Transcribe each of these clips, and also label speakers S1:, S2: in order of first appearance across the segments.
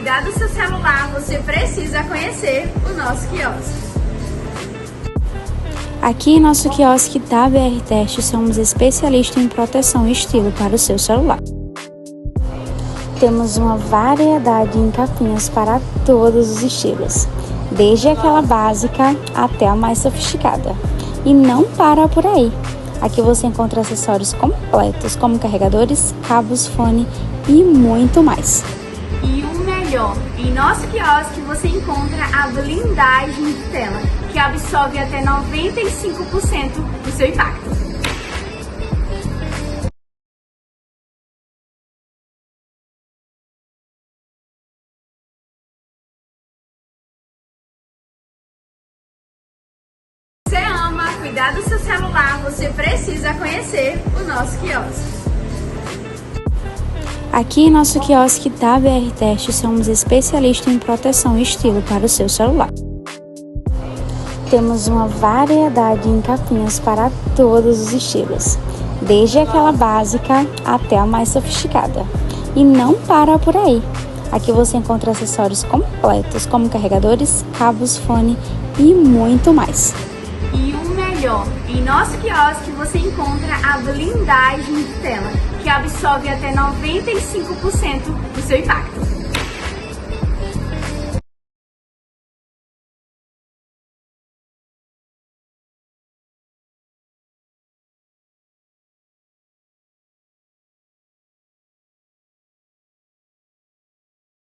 S1: cuidar do seu celular, você precisa conhecer o nosso quiosque.
S2: Aqui em nosso quiosque da BR Test somos especialistas em proteção e estilo para o seu celular. Temos uma variedade em capinhas para todos os estilos, desde aquela básica até a mais sofisticada. E não para por aí! Aqui você encontra acessórios completos como carregadores, cabos, fone e muito mais.
S1: E o melhor, em nosso quiosque você encontra a blindagem de tela, que absorve até 95% do seu impacto. Você ama cuidar do seu celular, você precisa conhecer o nosso quiosque.
S2: Aqui em nosso quiosque da BR Test somos especialistas em proteção e estilo para o seu celular. Temos uma variedade em capinhas para todos os estilos, desde aquela básica até a mais sofisticada. E não para por aí! Aqui você encontra acessórios completos como carregadores, cabos, fone e muito mais.
S1: E o melhor, em nosso quiosque você encontra a blindagem de tela, que absorve até 95% do seu impacto.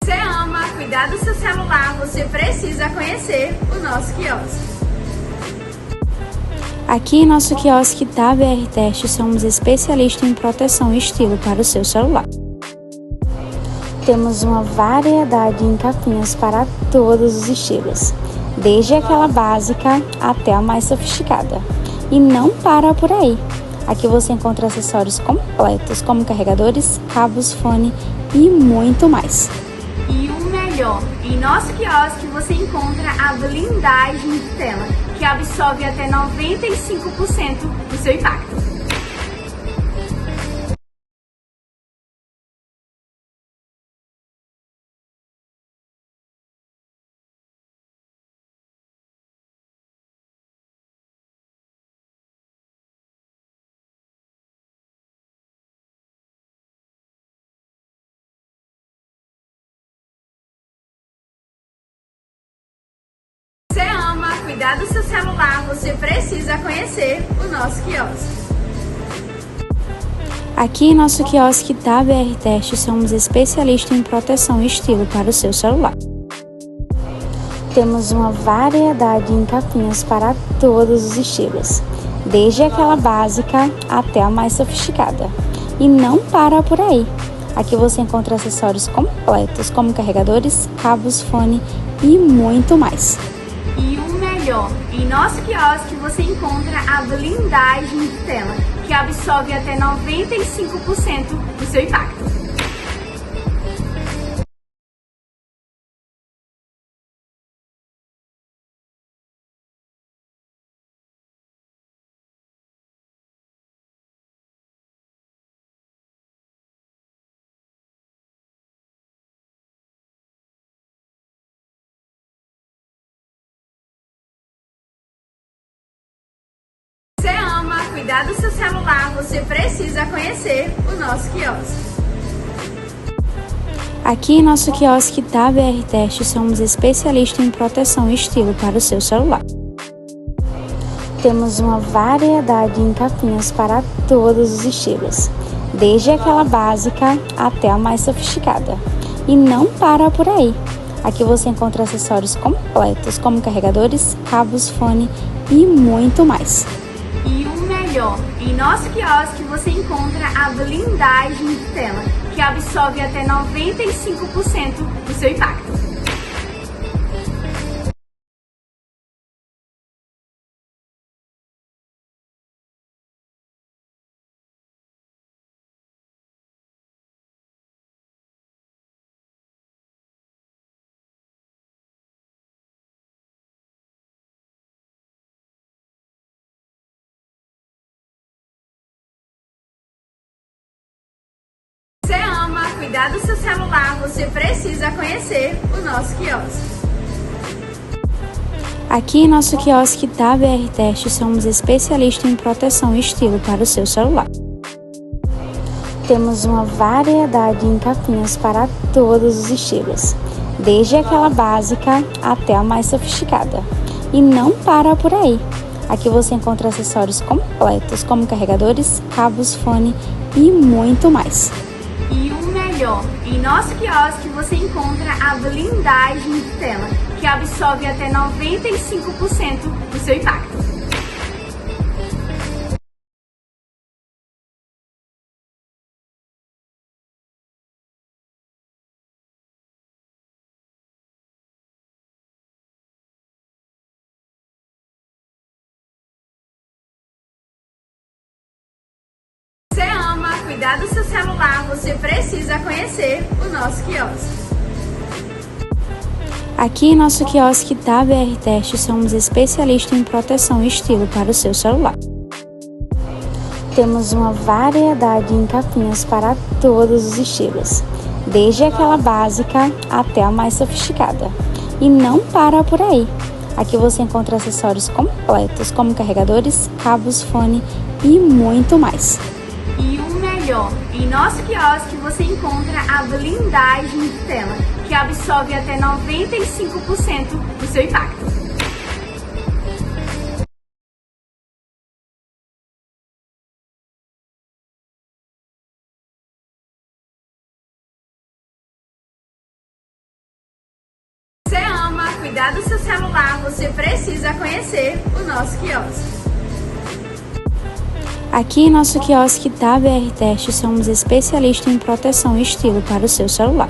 S1: Você ama cuidar do seu celular, você precisa conhecer o nosso quiosque.
S2: Aqui em nosso quiosque da BR Test somos especialistas em proteção e estilo para o seu celular. Temos uma variedade em capinhas para todos os estilos, desde aquela básica até a mais sofisticada. E não para por aí! Aqui você encontra acessórios completos como carregadores, cabos, fone e muito mais.
S1: E o melhor, em nosso quiosque você encontra a blindagem de tela, que absorve até 95% do seu impacto. Você ama cuidar do seu celular, você precisa conhecer o nosso quiosque.
S2: Aqui em nosso quiosque da BR Test somos especialistas em proteção e estilo para o seu celular. Temos uma variedade em capinhas para todos os estilos, desde aquela básica até a mais sofisticada. E não para por aí! Aqui você encontra acessórios completos como carregadores, cabos, fone e muito mais.
S1: E o melhor, em nosso quiosque você encontra a blindagem de tela, que absorve até 95% do seu impacto. Você ama cuidar do seu celular, você precisa conhecer o nosso quiosque.
S2: Aqui em nosso quiosque da BR Test somos especialistas em proteção e estilo para o seu celular. Temos uma variedade em capinhas para todos os estilos, desde aquela básica até a mais sofisticada. E não para por aí! Aqui você encontra acessórios completos como carregadores, cabos, fone e muito mais.
S1: E o melhor, em nosso quiosque você encontra a blindagem de tela, que absorve até 95% do seu impacto. Você ama cuidar do seu celular, você precisa conhecer o nosso quiosque.
S2: Aqui em nosso quiosque da BR Teste somos especialistas em proteção e estilo para o seu celular. Temos uma variedade em capinhas para todos os estilos, desde aquela básica até a mais sofisticada. E não para por aí! Aqui você encontra acessórios completos como carregadores, cabos, fone e muito mais.
S1: E o melhor, em nosso quiosque você encontra a blindagem de tela, que absorve até 95% do seu impacto. Você ama cuidar do seu celular, você precisa conhecer o nosso quiosque.
S2: Aqui em nosso quiosque da BR Teste somos especialistas em proteção e estilo para o seu celular. Temos uma variedade em capinhas para todos os estilos, desde aquela básica até a mais sofisticada. E não para por aí! Aqui você encontra acessórios completos como carregadores, cabos, fone e muito mais.
S1: E o melhor, em nosso quiosque você encontra a blindagem de tela, que absorve até 95% do seu impacto. Você ama cuidar do seu celular, você precisa conhecer o nosso quiosque.
S2: Aqui em nosso quiosque da BR Teste somos especialistas em proteção e estilo para o seu celular.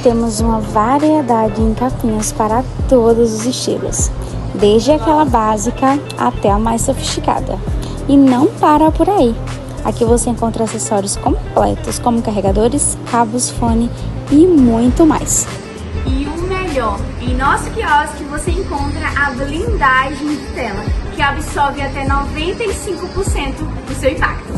S2: Temos uma variedade em capinhas para todos os estilos, desde aquela básica até a mais sofisticada. E não para por aí! Aqui você encontra acessórios completos como carregadores, cabos, fone e muito mais.
S1: E o melhor, em nosso quiosque você encontra a blindagem de tela, que absorve até 95% do seu impacto.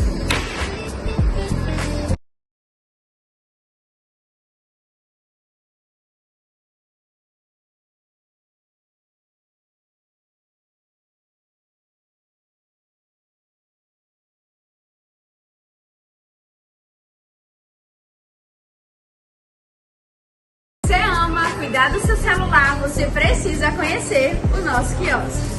S1: Você ama cuidar do seu celular, você precisa conhecer o nosso quiosque.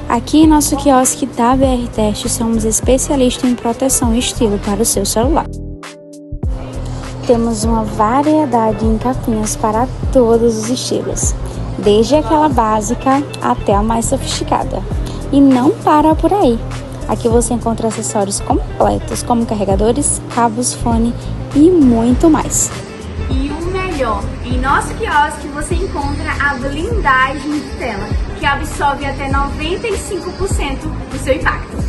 S2: Aqui em nosso quiosque da BR Teste somos especialistas em proteção e estilo para o seu celular. Temos uma variedade em capinhas para todos os estilos, desde aquela básica até a mais sofisticada. E não para por aí! Aqui você encontra acessórios completos como carregadores, cabos, fone e muito mais.
S1: E o melhor, em nosso quiosque você encontra a blindagem de tela, que absorve até 95% do seu impacto.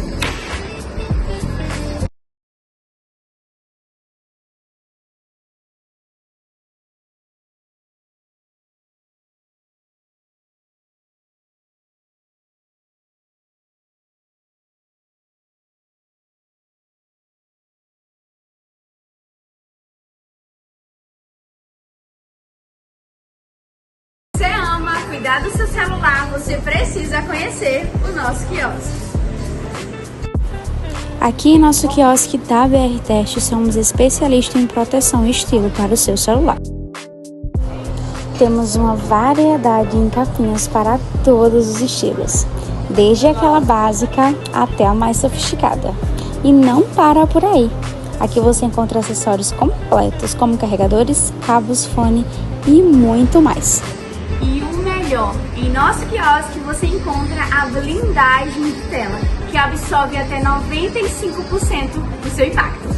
S1: Você ama cuidar do seu celular, você precisa conhecer o nosso quiosque.
S2: Aqui em nosso quiosque da BR Teste somos especialistas em proteção e estilo para o seu celular. Temos uma variedade em capinhas para todos os estilos, desde aquela básica até a mais sofisticada. E não para por aí! Aqui você encontra acessórios completos como carregadores, cabos, fone e muito mais.
S1: E o melhor, em nosso quiosque você encontra a blindagem de tela, que absorve até 95% do seu impacto.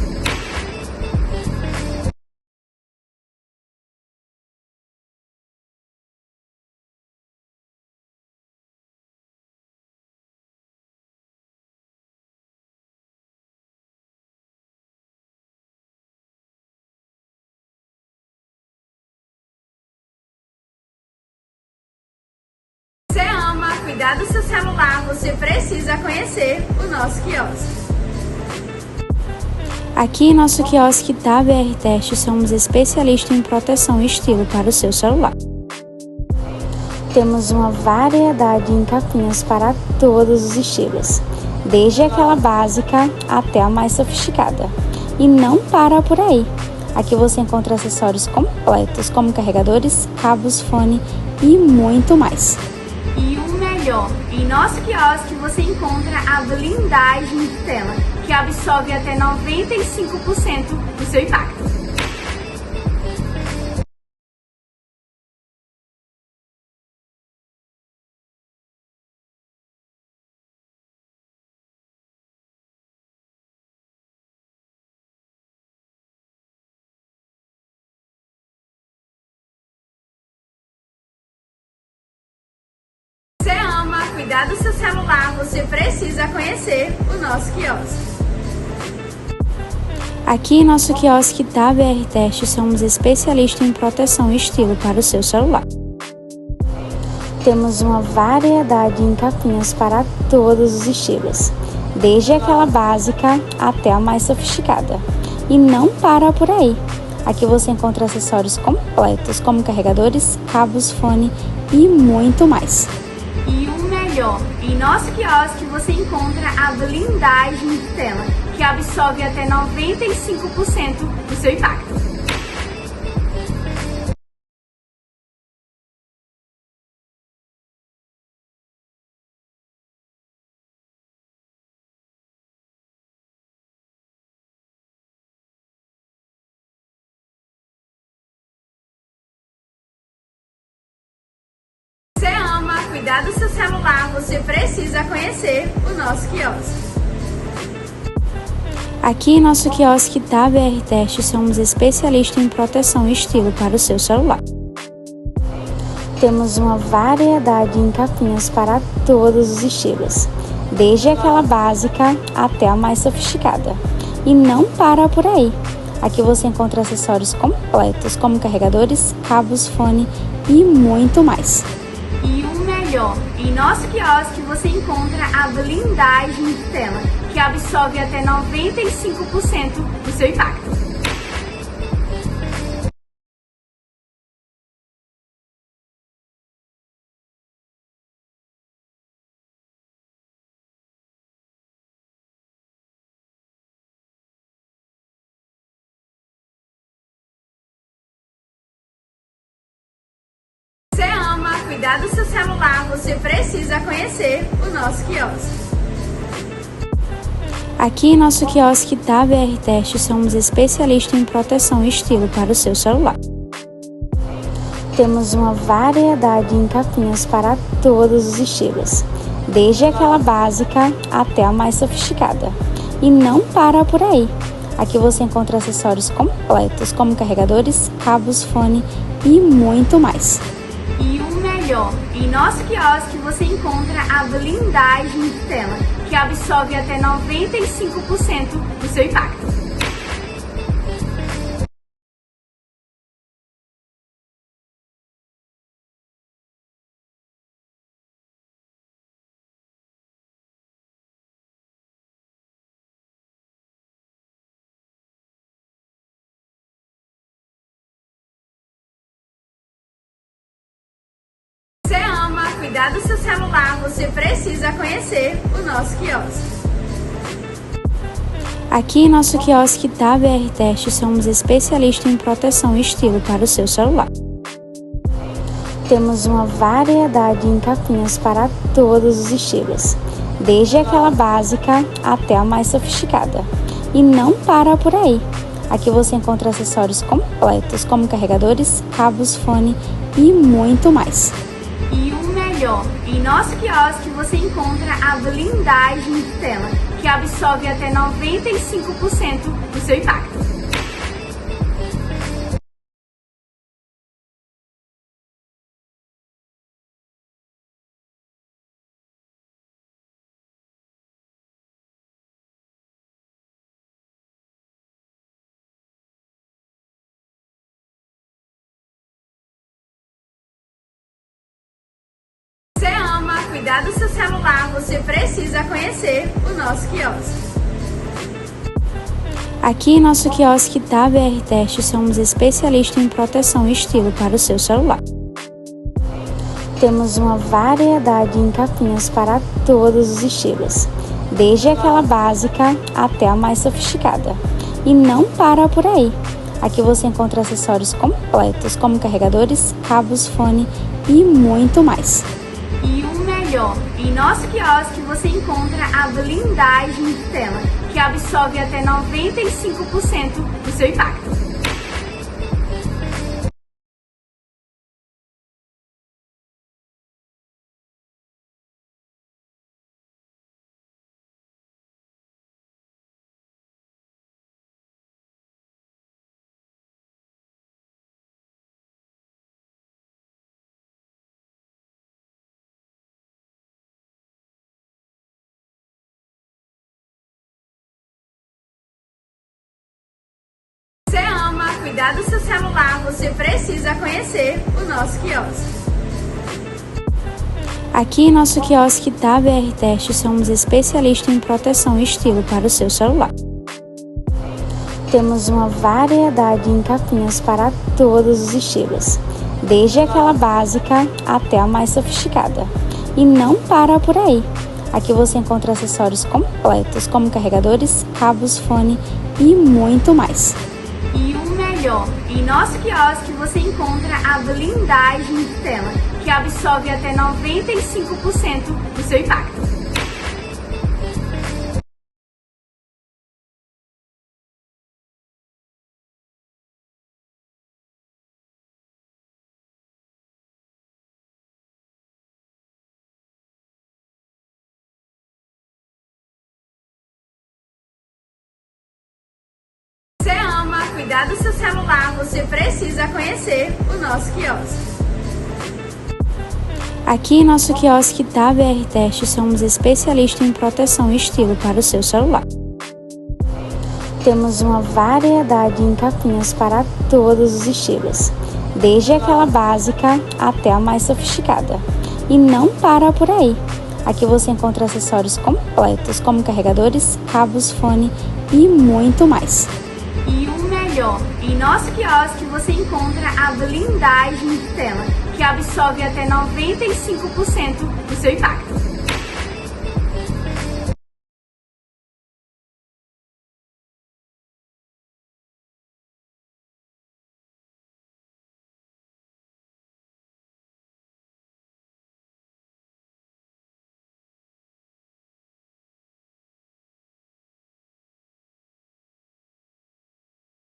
S1: Você ama cuidar do seu celular, você precisa conhecer o nosso quiosque.
S2: Aqui em nosso quiosque da BR Teste somos especialistas em proteção e estilo para o seu celular. Temos uma variedade em capinhas para todos os estilos, desde aquela básica até a mais sofisticada. E não para por aí. Aqui você encontra acessórios completos como carregadores, cabos, fone e muito mais.
S1: E o melhor, em nosso quiosque você encontra a blindagem de tela, que absorve até 95% do seu impacto. Você ama cuidar do seu celular, você precisa conhecer o nosso quiosque.
S2: Aqui em nosso quiosque da BR Teste somos especialistas em proteção e estilo para o seu celular. Temos uma variedade em capinhas para todos os estilos, desde aquela básica até a mais sofisticada. E não para por aí. Aqui você encontra acessórios completos como carregadores, cabos, fone e muito mais.
S1: E o melhor, em nosso quiosque você encontra a blindagem de tela, que absorve até 95% do seu impacto. Você ama cuidar do seu celular, você precisa conhecer o nosso quiosque.
S2: Aqui em nosso quiosque da BR Teste somos especialistas em proteção e estilo para o seu celular. Temos uma variedade em capinhas para todos os estilos, desde aquela básica até a mais sofisticada. E não para por aí. Aqui você encontra acessórios completos como carregadores, cabos, fone e muito mais.
S1: E o melhor, em nosso quiosque você encontra a blindagem de tela, que absorve até 95% do seu impacto. Você ama cuidar do seu celular, você precisa conhecer o nosso quiosque.
S2: Aqui em nosso quiosque da BR Teste somos especialistas em proteção e estilo para o seu celular. Temos uma variedade em capinhas para todos os estilos, desde aquela básica até a mais sofisticada. E não para por aí. Aqui você encontra acessórios completos como carregadores, cabos, fone e muito mais.
S1: E o melhor, em nosso quiosque você encontra a blindagem de tela, que absorve até 95% do seu impacto. Você ama cuidar do seu celular, você precisa conhecer o nosso quiosque.
S2: Aqui em nosso quiosque da BR Teste somos especialistas em proteção e estilo para o seu celular. Temos uma variedade em capinhas para todos os estilos, desde aquela básica até a mais sofisticada. E não para por aí. Aqui você encontra acessórios completos como carregadores, cabos, fone e muito mais.
S1: E o melhor, em nosso quiosque você encontra a blindagem de tela, que absorve até 95% do seu impacto. Você ama cuidar do seu celular, você precisa conhecer o nosso quiosque.
S2: Aqui em nosso quiosque da BR Teste somos especialistas em proteção e estilo para o seu celular. Temos uma variedade em capinhas para todos os estilos, desde aquela básica até a mais sofisticada. E não para por aí. Aqui você encontra acessórios completos como carregadores, cabos, fone e muito mais.
S1: E o melhor, em nosso quiosque você encontra a blindagem de tela, que absorve até 95% do seu impacto. Se você ama cuidar do seu celular, você precisa conhecer o nosso quiosque.
S2: Aqui em nosso quiosque da BR Teste somos especialistas em proteção e estilo para o seu celular. Temos uma variedade em capinhas para todos os estilos, desde aquela básica até a mais sofisticada. E não para por aí. Aqui você encontra acessórios completos como carregadores, cabos, fone e muito mais.
S1: E o melhor, em nosso quiosque você encontra a blindagem de tela, que absorve até 95% do seu impacto. Se você ama cuidar do seu celular, você precisa conhecer o nosso quiosque.
S2: Aqui em nosso quiosque da BR Teste somos especialistas em proteção e estilo para o seu celular. Temos uma variedade em capinhas para todos os estilos, desde aquela básica até a mais sofisticada. E não para por aí. Aqui você encontra acessórios completos como carregadores, cabos, fone e muito mais.
S1: E o melhor, em nosso quiosque você encontra a blindagem de tela, que absorve até 95% do seu impacto.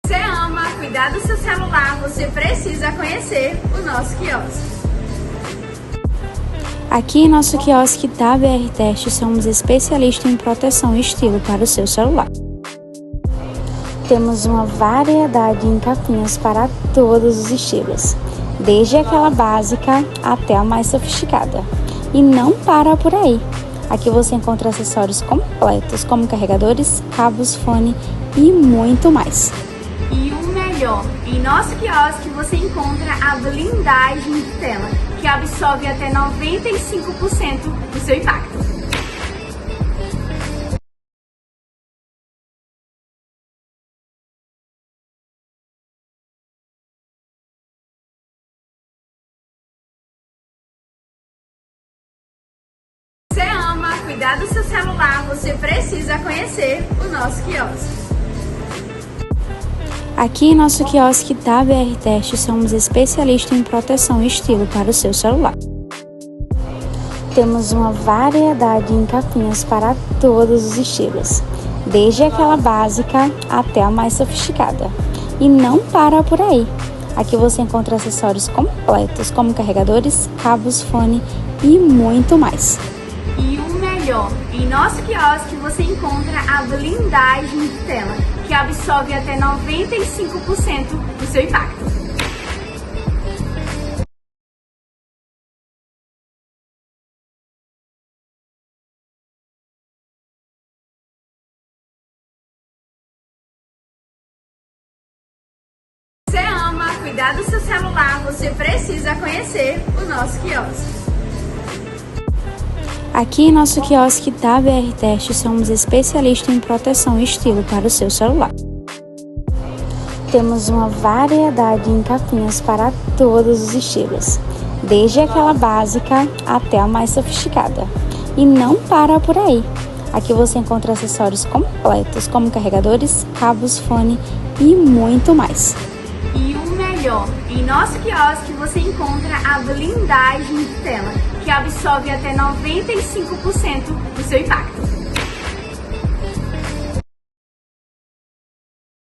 S1: Se você ama cuidar do seu celular, você precisa conhecer o nosso quiosque.
S2: Aqui em nosso quiosque da BR Teste somos especialistas em proteção e estilo para o seu celular. Temos uma variedade em capinhas para todos os estilos, desde aquela básica até a mais sofisticada. E não para por aí. Aqui você encontra acessórios completos como carregadores, cabos, fone e muito mais.
S1: E o melhor, em nosso quiosque você encontra a blindagem de tela, que absorve até 95% do seu impacto. Se você ama cuidar do seu celular, você precisa conhecer o nosso quiosque.
S2: Aqui em nosso quiosque da BR Teste somos especialistas em proteção e estilo para o seu celular. Temos uma variedade em capinhas para todos os estilos, desde aquela básica até a mais sofisticada. E não para por aí. Aqui você encontra acessórios completos como carregadores, cabos, fone e muito mais.
S1: E o melhor, em nosso quiosque você encontra a blindagem de tela, que absorve até 95% do seu impacto. Se você ama cuidar do seu celular, você precisa conhecer o nosso quiosque.
S2: Aqui em nosso quiosque da BR Teste somos especialistas em proteção e estilo para o seu celular. Temos uma variedade em capinhas para todos os estilos, desde aquela básica até a mais sofisticada. E não para por aí. Aqui você encontra acessórios completos, como carregadores, cabos, fone e muito mais.
S1: E o melhor, em nosso quiosque você encontra a blindagem de tela, que absorve até 95% do seu impacto.